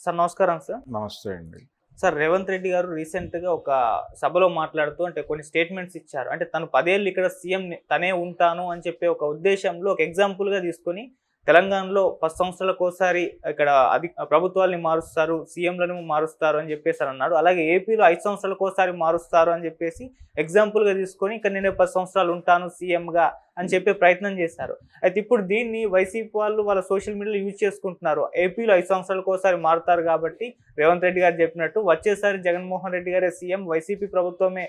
Sir నమస్కారం sir. నమస్తే అండి. సార్ రేవంత్ రెడ్డి గారు రీసెంట్‌గా ఒక సభలో మాట్లాడుతూ కొన్ని స్టేట్మెంట్స్ ఇచ్చారు. తను 10 ఏళ్ళు ఇక్కడ సీఎం తనే ఉంటాను అని చెప్పే ఒక ఉద్దేశంలో ఒక ఎగ్జాంపుల్‌గా తీసుకొని తెలంగాణలో 10 సంవత్సరాలకోసారి ఇక్కడ ప్రభుత్వాల్ని మారుస్తారు, సీఎంలను మారుస్తారు అని చెప్పేసనన్నాడు. అలాగే ఏపీలో 5 సంవత్సరాలకోసారి మారుస్తారు అని చెప్పేసి ఎగ్జాంపుల్‌గా తీసుకొని ఇక్కడ నేనే 10 సంవత్సరాలు ఉంటాను సీఎంగా అని చెప్పే ప్రయత్నం చేశారు. అయితే ఇప్పుడు దీన్ని వైసీపీ వాళ్ళు వాళ్ళ సోషల్ మీడియాలో యూజ్ చేసుకుంటున్నారు. ఏపీలో 5 సంవత్సరాలకోసారి మారుతారు కాబట్టి రేవంత్ రెడ్డి గారు చెప్పినట్టు వచ్చేసారి జగన్మోహన్ రెడ్డి గారే సీఎం, వైసీపీ ప్రభుత్వమే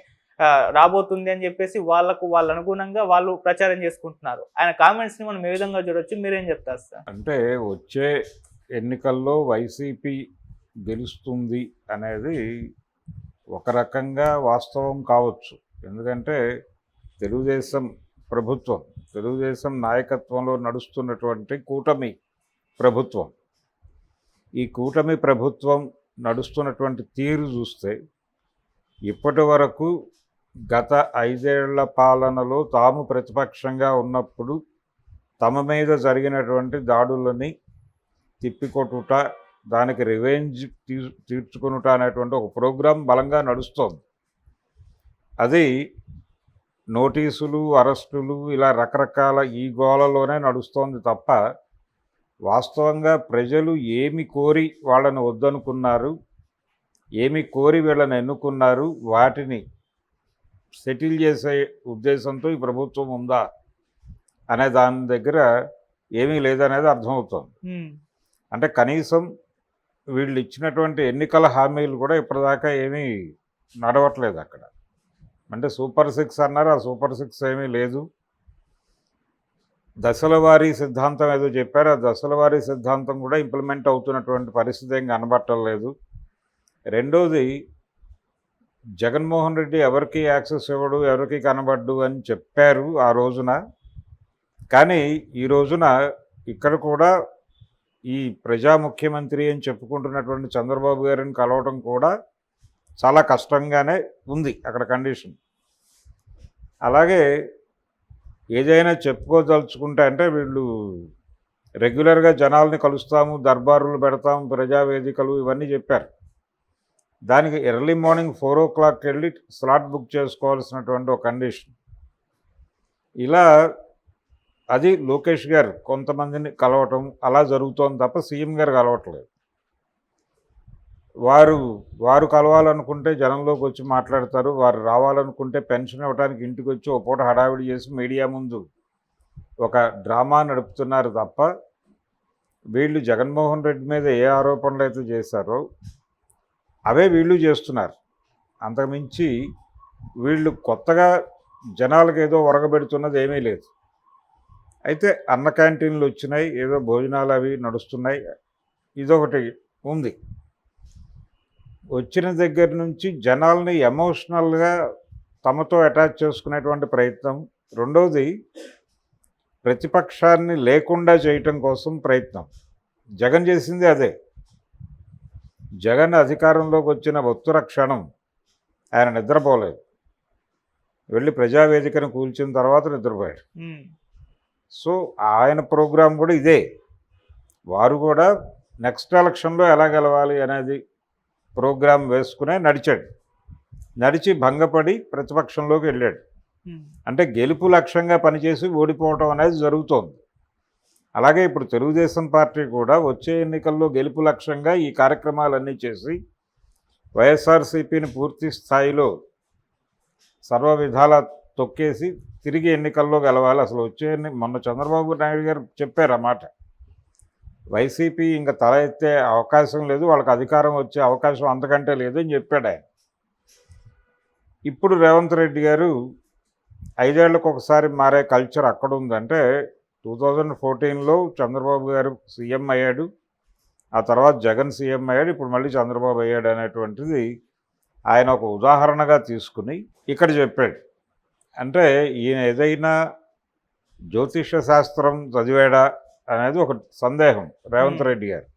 రాబోతుంది అని చెప్పేసి వాళ్ళ అనుగుణంగా వాళ్ళు ప్రచారం చేసుకుంటున్నారు. ఆయన కామెంట్స్‌ని మనం ఏ విధంగా చూడొచ్చు? మీరేం చెప్తారు సార్? అంటే వచ్చే ఎన్నికల్లో వైసీపీ గెలుస్తుంది అనేది ఒక రకంగా వాస్తవం కావచ్చు. ఎందుకంటే తెలుగుదేశం నాయకత్వంలో నడుస్తున్నటువంటి కూటమి ప్రభుత్వం, ఈ కూటమి ప్రభుత్వం నడుస్తున్నటువంటి తీరు చూస్తే ఇప్పటి వరకు గత 5 ఏళ్ల పాలనలో తాము ప్రతిపక్షంగా ఉన్నప్పుడు తమ మీద జరిగినటువంటి దాడులని తిప్పికొట్టుట, దానికి రివెంజ్ తీర్చుకునుట అనేటువంటి ఒక ప్రోగ్రాం బలంగా నడుస్తోంది. అది నోటీసులు, అరెస్టులు ఇలా రకరకాల ఈ గోలలోనే నడుస్తోంది తప్ప వాస్తవంగా ప్రజలు ఏమి కోరి వాళ్ళని వద్దనుకున్నారు, ఏమి కోరి వీళ్ళని ఎన్నుకున్నారు, వాటిని సెటిల్ చేసే ఉద్దేశంతో ఈ ప్రభుత్వం ఉందా అనే దాని దగ్గర ఏమీ లేదనేది అర్థమవుతుంది. అంటే కనీసం వీళ్ళు ఇచ్చినటువంటి ఎన్నికల హామీలు కూడా ఇప్పటిదాకా ఏమీ నడవట్లేదు అక్కడ. అంటే సూపర్ 6 అన్నారు, ఆ సూపర్ 6 ఏమీ లేదు. దశల వారీ సిద్ధాంతం ఏదో చెప్పారు, ఆ దశల వారీ సిద్ధాంతం కూడా ఇంప్లిమెంట్ అవుతున్నటువంటి పరిస్థితి ఏం కనబట్టలేదు. రెండోది, జగన్మోహన్ రెడ్డి ఎవరికి యాక్సెస్ ఇవ్వడు, ఎవరికి కనబడ్డు అని చెప్పారు ఆ రోజున. కానీ ఈ రోజున ఇక్కడ కూడా ఈ ప్రజా ముఖ్యమంత్రి అని చెప్పుకుంటున్నటువంటి చంద్రబాబు గారిని కలవటం కూడా చాలా కష్టంగానే ఉంది అక్కడ కండిషన్. అలాగే ఏదైనా చెప్పుకోదలుచుకుంటే అంటే వీళ్ళు రెగ్యులర్గా జనాల్ని కలుస్తాము, దర్బారులు పెడతాము, ప్రజావేదికలు ఇవన్నీ చెప్పారు. దానికి ఎర్లీ మార్నింగ్ 4 o'clock వెళ్ళి స్లాట్ బుక్ చేసుకోవాల్సినటువంటి ఒక కండిషన్. ఇలా అది లోకేష్ గారు కొంతమందిని కలవటం అలా జరుగుతోంది తప్ప సీఎం గారు కలవట్లేదు. వారు కలవాలనుకుంటే జనంలోకి వచ్చి మాట్లాడతారు, వారు రావాలనుకుంటే పెన్షన్ ఇవ్వడానికి ఇంటికి వచ్చి ఒక పూట హడావిడి చేసి మీడియా ముందు ఒక డ్రామా నడుపుతున్నారు తప్ప వీళ్ళు జగన్మోహన్ రెడ్డి మీద ఏ ఆరోపణలు అయితే చేశారో అవే వీళ్ళు చేస్తున్నారు. అంతకుమించి వీళ్ళు కొత్తగా జనాలకు ఏదో ఒరగబెడుతున్నది ఏమీ లేదు. అయితే అన్న క్యాంటీన్లు వచ్చినాయి, ఏదో భోజనాలు అవి నడుస్తున్నాయి, ఇదొకటి ఉంది. వచ్చిన దగ్గర నుంచి జనాల్ని ఎమోషనల్గా తమతో అటాచ్ చేసుకునేటువంటి ప్రయత్నం. రెండవది, ప్రతిపక్షాన్ని లేకుండా చేయటం కోసం ప్రయత్నం. జగన్ చేసింది అదే. జగన్ అధికారంలోకి వచ్చిన ఒత్తుర క్షణం ఆయన నిద్రపోలేదు, వెళ్ళి ప్రజావేదికను కూల్చిన తర్వాత నిద్రపోయాడు. సో ఆయన ప్రోగ్రాం కూడా ఇదే. వారు కూడా నెక్స్ట్ ఎలక్షన్లో ఎలా గెలవాలి అనేది ప్రోగ్రాం వేసుకునే నడిచి భంగపడి ప్రతిపక్షంలోకి వెళ్ళాడు. అంటే గెలుపు లక్ష్యంగా పనిచేసి ఓడిపోవటం అనేది జరుగుతోంది. అలాగే ఇప్పుడు తెలుగుదేశం పార్టీ కూడా వచ్చే ఎన్నికల్లో గెలుపు లక్ష్యంగా ఈ కార్యక్రమాలన్నీ చేసి వైఎస్ఆర్సీపీని పూర్తి స్థాయిలో సర్వ విధాల తొక్కేసి తిరిగి ఎన్నికల్లో గెలవాలి. అసలు మొన్న చంద్రబాబు నాయుడు గారు చెప్పారు అన్నమాట, వైసీపీ ఇంకా తల ఎత్తే అవకాశం లేదు, వాళ్ళకి అధికారం వచ్చే అవకాశం అంతకంటే లేదు అని చెప్పాడు ఆయన. ఇప్పుడు రేవంత్ రెడ్డి గారు 5 ఏళ్లకు ఒకసారి మారే కల్చర్ అక్కడ ఉందంటే 2014లో చంద్రబాబు గారు సీఎం అయ్యాడు, ఆ తర్వాత జగన్ సీఎం అయ్యాడు, ఇప్పుడు మళ్ళీ చంద్రబాబు అయ్యాడు అనేటువంటిది ఆయన ఒక ఉదాహరణగా తీసుకుని ఇక్కడ చెప్పాడు. అంటే ఈయన ఏదైనా జ్యోతిష శాస్త్రం చదివాడా అనేది ఒక సందేహం రేవంత్ రెడ్డి గారు.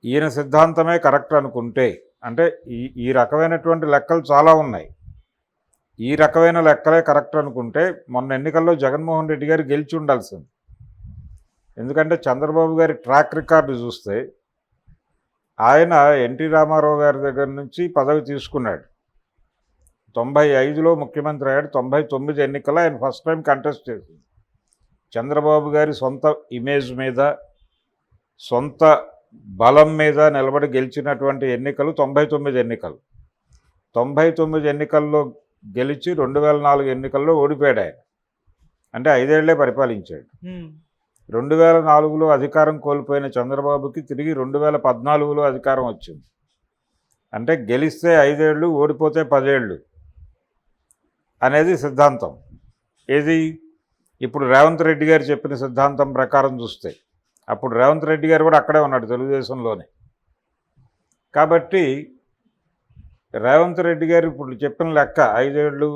ఈయన సిద్ధాంతమే కరెక్ట్ అనుకుంటే, అంటే ఈ రకమైనటువంటి లెక్కలు చాలా ఉన్నాయి, ఈ రకమైన లెక్కలే కరెక్ట్ అనుకుంటే మొన్న ఎన్నికల్లో జగన్మోహన్ రెడ్డి గారు గెలిచి ఉండాల్సింది. ఎందుకంటే చంద్రబాబు గారి ట్రాక్ రికార్డు చూస్తే ఆయన ఎన్టీ రామారావు గారి దగ్గర నుంచి పదవి తీసుకున్నాడు. 95లో ముఖ్యమంత్రి అయ్యాడు. 99 ఎన్నికల్లో ఆయన ఫస్ట్ టైం కంటెస్ట్ చేసింది. చంద్రబాబు గారి సొంత ఇమేజ్ మీద, సొంత బలం మీద నిలబడి గెలిచినటువంటి ఎన్నికలు 99 ఎన్నికలు. 99 ఎన్నికల్లో గెలిచి 2004 ఎన్నికల్లో ఓడిపోయాడు ఆయన. అంటే 5 ఏళ్లే పరిపాలించాడు. 2004లో అధికారం కోల్పోయిన చంద్రబాబుకి తిరిగి 2014లో అధికారం వచ్చింది. అంటే గెలిస్తే 5 ఏళ్ళు, ఓడిపోతే 10 ఏళ్ళు అనేది సిద్ధాంతం. ఏది ఇప్పుడు రేవంత్ రెడ్డి గారు చెప్పిన సిద్ధాంతం ప్రకారం చూస్తే, అప్పుడు రేవంత్ రెడ్డి గారు కూడా అక్కడే ఉన్నాడు, తెలుగుదేశంలోనే. కాబట్టి రేవంత్ రెడ్డి గారు ఇప్పుడు చెప్పిన లెక్క 5 ఏళ్ళు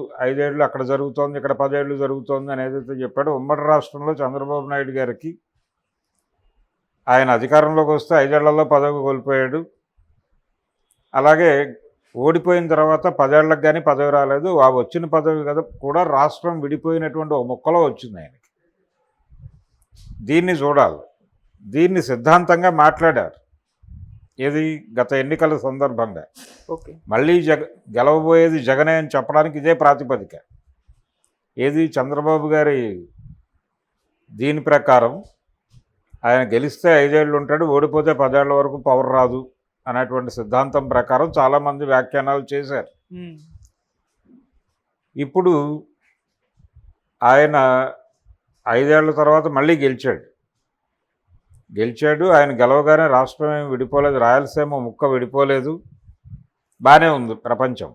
అక్కడ జరుగుతోంది, ఇక్కడ 10 ఏళ్ళు జరుగుతోంది అని ఏదైతే చెప్పాడో, ఉమ్మడి రాష్ట్రంలో చంద్రబాబు నాయుడు గారికి ఆయన అధికారంలోకి వస్తే 5 ఏళ్లలో పదవి కోల్పోయాడు. అలాగే ఓడిపోయిన తర్వాత 10 ఏళ్ళకి కానీ పదవి రాలేదు. ఆ వచ్చిన పదవి కదా కూడా రాష్ట్రం విడిపోయినటువంటి ఒక ముక్కలో వచ్చింది ఆయనకి. దీన్ని చూడాలి. దీన్ని సిద్ధాంతంగా మాట్లాడారు. ఏది గత ఎన్నికల సందర్భంగా. ఓకే. మళ్ళీ గెలవబోయేది జగనే అని చెప్పడానికి ఇదే ప్రాతిపదిక. ఏది చంద్రబాబు గారి దీని ప్రకారం ఆయన గెలిస్తే 5 ఏళ్ళు ఉంటాడు, ఓడిపోతే 10 ఏళ్ల వరకు పవర్ రాదు అనేటువంటి సిద్ధాంతం ప్రకారం చాలామంది వ్యాఖ్యానాలు చేశారు. ఇప్పుడు ఆయన 5 ఏళ్ల తర్వాత మళ్ళీ గెలిచాడు. ఆయన గెలవగానే రాష్ట్రం ఏమి విడిపోలేదు, రాయలసీమ ముక్క విడిపోలేదు, బాగానే ఉంది ప్రపంచం.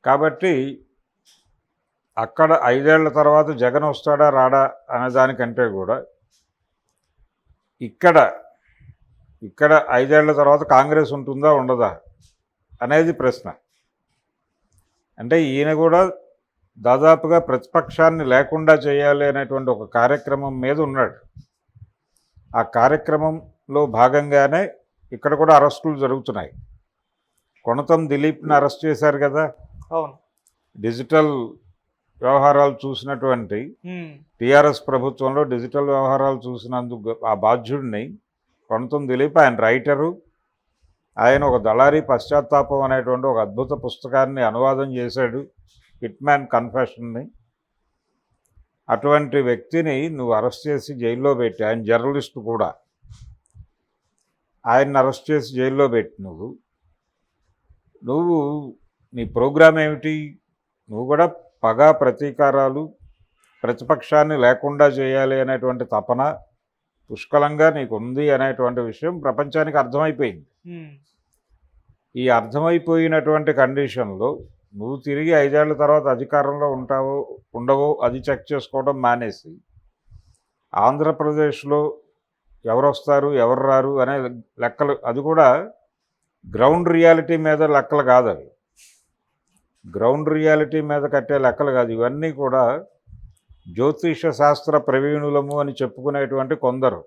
కాబట్టి అక్కడ 5 ఏళ్ల తర్వాత జగన్ వస్తాడా రాడా అనే దానికంటే కూడా ఇక్కడ 5 ఏళ్ల తర్వాత కాంగ్రెస్ ఉంటుందా ఉండదా అనేది ప్రశ్న. అంటే ఈయన కూడా దాదాపుగా ప్రతిపక్షాన్ని లేకుండా చేయాలి అనేటువంటి ఒక కార్యక్రమం మీద ఉన్నాడు. ఆ కార్యక్రమంలో భాగంగానే ఇక్కడ కూడా అరెస్టులు జరుగుతున్నాయి. కొణతం దిలీప్ని అరెస్ట్ చేశారు కదా. అవును. డిజిటల్ వ్యవహారాలు చూసినటువంటి టీఆర్ఎస్ ప్రభుత్వంలో డిజిటల్ వ్యవహారాలు చూసినందుకు ఆ బాధ్యుడిని కొణతం దిలీప్, ఆయన రైటరు, ఆయన ఒక దళారీ పశ్చాత్తాపం అనేటువంటి ఒక అద్భుత పుస్తకాన్ని అనువాదం చేశాడు, హిట్ మ్యాన్ కన్ఫెషన్ని. అటువంటి వ్యక్తిని నువ్వు అరెస్ట్ చేసి జైల్లో పెట్టి, ఆయన జర్నలిస్టు కూడా, ఆయన్ని అరెస్ట్ చేసి జైల్లో పెట్టి నువ్వు నీ ప్రోగ్రాం ఏమిటి? నువ్వు కూడా పగ ప్రతీకారాలు, ప్రతిపక్షాన్ని లేకుండా చేయాలి అనేటువంటి తపన పుష్కలంగా నీకు ఉంది అనేటువంటి విషయం ప్రపంచానికి అర్థమైపోయింది. ఈ అర్థమైపోయినటువంటి కండిషన్లో నువ్వు తిరిగి 5 ఏళ్ల తర్వాత అధికారంలో ఉంటావో ఉండవో అది చెక్ చేసుకోవడం మానేసి, ఆంధ్రప్రదేశ్లో ఎవరు వస్తారు ఎవరు రారు అనే లెక్కలు, అది కూడా గ్రౌండ్ రియాలిటీ మీద లెక్కలు కాదు, అవి గ్రౌండ్ రియాలిటీ మీద కట్టే లెక్కలు కాదు. ఇవన్నీ కూడా జ్యోతిష శాస్త్ర ప్రవీణులము అని చెప్పుకునేటువంటి కొందరు,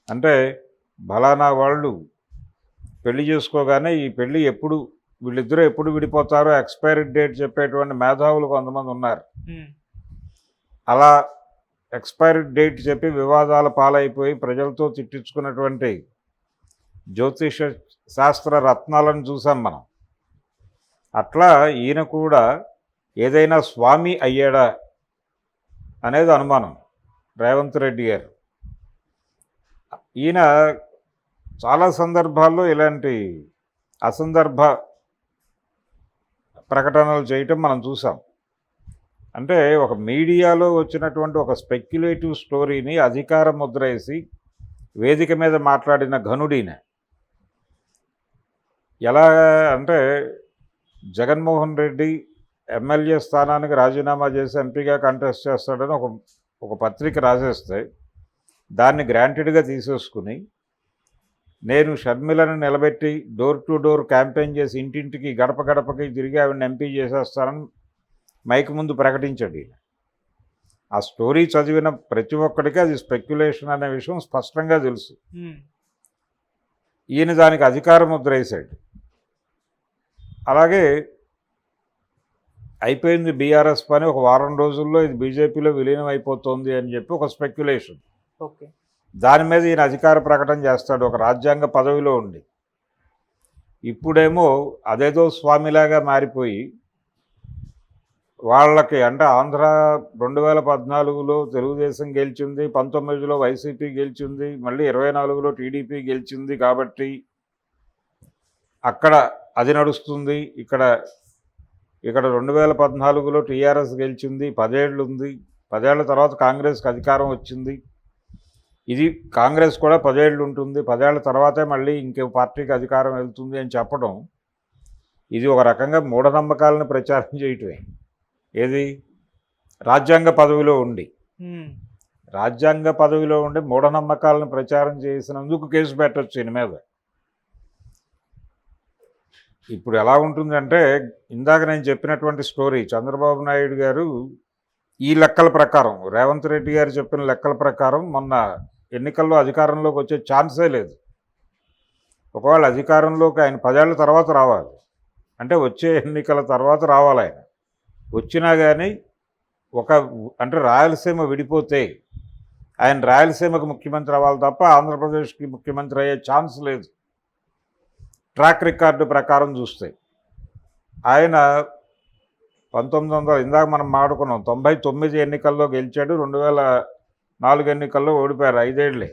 అంటే బలానా వాళ్ళు పెళ్లి చేసుకోగానే ఈ పెళ్ళి వీళ్ళిద్దరూ ఎప్పుడు విడిపోతారో ఎక్స్పైరీ డేట్ చెప్పేటువంటి మేధావులు కొంతమంది ఉన్నారు. అలా ఎక్స్పైరీ డేట్ చెప్పి వివాదాల పాలైపోయి ప్రజలతో తిట్టించుకున్నటువంటి జ్యోతిష శాస్త్ర రత్నాలను చూసాం మనం. అట్లా ఈయన కూడా ఏదైనా స్వామి అయ్యాడా అనేది అనుమానం రేవంత్ రెడ్డి గారు. ఈయన చాలా సందర్భాల్లో ఇలాంటి అసందర్భ ప్రకటనలు చేయటం మనం చూసాం. అంటే ఒక మీడియాలో వచ్చినటువంటి ఒక స్పెక్యులేటివ్ స్టోరీని అధికార ముద్ర వేసి వేదిక మీద మాట్లాడిన ఘనుడిన. ఎలా అంటే జగన్మోహన్ రెడ్డి ఎమ్మెల్యే స్థానానికి రాజీనామా చేసి ఎంపీగా కంటెస్ట్ చేస్తాడని ఒక పత్రిక రాసేస్తే దాన్ని గ్రాంటెడ్గా తీసేసుకుని, నేను షర్మిలను నిలబెట్టి డోర్ టు డోర్ క్యాంపెయిన్ చేసి ఇంటింటికి గడప గడపకి తిరిగి ఆవిడని ఎంపీ చేసేస్తానని మైక్ ముందు ప్రకటించాడు ఈయన. ఆ స్టోరీ చదివిన ప్రతి ఒక్కడికి అది స్పెక్యులేషన్ అనే విషయం స్పష్టంగా తెలుసు. ఈయన దానికి అధికార ముద్ర వేశాడు. అలాగే అయిపోయింది బీఆర్ఎస్ పని, ఒక వారం రోజుల్లో ఇది బీజేపీలో విలీనం అయిపోతుంది అని చెప్పి ఒక స్పెక్యులేషన్. ఓకే. దాని మీద ఈయన అధికార ప్రకటన చేస్తాడు ఒక రాజ్యాంగ పదవిలో ఉండి. ఇప్పుడేమో అదేదో స్వామిలాగా మారిపోయి వాళ్ళకి అంటే ఆంధ్ర 2014లో తెలుగుదేశం గెలిచింది, 19లో వైసీపీ గెలిచింది, మళ్ళీ 24లో టీడీపీ గెలిచింది కాబట్టి అక్కడ అది నడుస్తుంది. ఇక్కడ 2014లో టీఆర్ఎస్ గెలిచింది, 10 ఏళ్ళు ఉంది, 10 ఏళ్ల తర్వాత కాంగ్రెస్కి అధికారం వచ్చింది. ఇది కాంగ్రెస్ కూడా 10 ఏళ్ళు ఉంటుంది, 10 ఏళ్ల తర్వాతే మళ్ళీ ఇంకో పార్టీకి అధికారం వెళ్తుంది అని చెప్పడం ఇది ఒక రకంగా మూఢనమ్మకాలను ప్రచారం చేయటమే. ఏది రాజ్యాంగ పదవిలో ఉండి మూఢనమ్మకాలను ప్రచారం చేసినందుకు కేసు పెట్టచ్చు ఈయన మీద. ఇప్పుడు ఎలా ఉంటుందంటే ఇందాక నేను చెప్పినటువంటి స్టోరీ, చంద్రబాబు నాయుడు గారు ఈ లెక్కల ప్రకారం, రేవంత్ రెడ్డి గారు చెప్పిన లెక్కల ప్రకారం మొన్న ఎన్నికల్లో అధికారంలోకి వచ్చే ఛాన్సే లేదు. ఒకవేళ అధికారంలోకి ఆయన 10 ఏళ్ల తర్వాత రావాలి అంటే వచ్చే ఎన్నికల తర్వాత రావాలి. ఆయన వచ్చినా కానీ అంటే రాయలసీమ విడిపోతే ఆయన రాయలసీమకు ముఖ్యమంత్రి అవ్వాలి తప్ప ఆంధ్రప్రదేశ్కి ముఖ్యమంత్రి అయ్యే ఛాన్స్ లేదు. ట్రాక్ రికార్డు ప్రకారం చూస్తే ఆయన 1900 ఇందాక మనం మాట్లాడుకున్నాం 99 ఎన్నికల్లో గెలిచాడు, 2004 ఎన్నికల్లో ఓడిపోయారు, 5 ఏళ్ళే.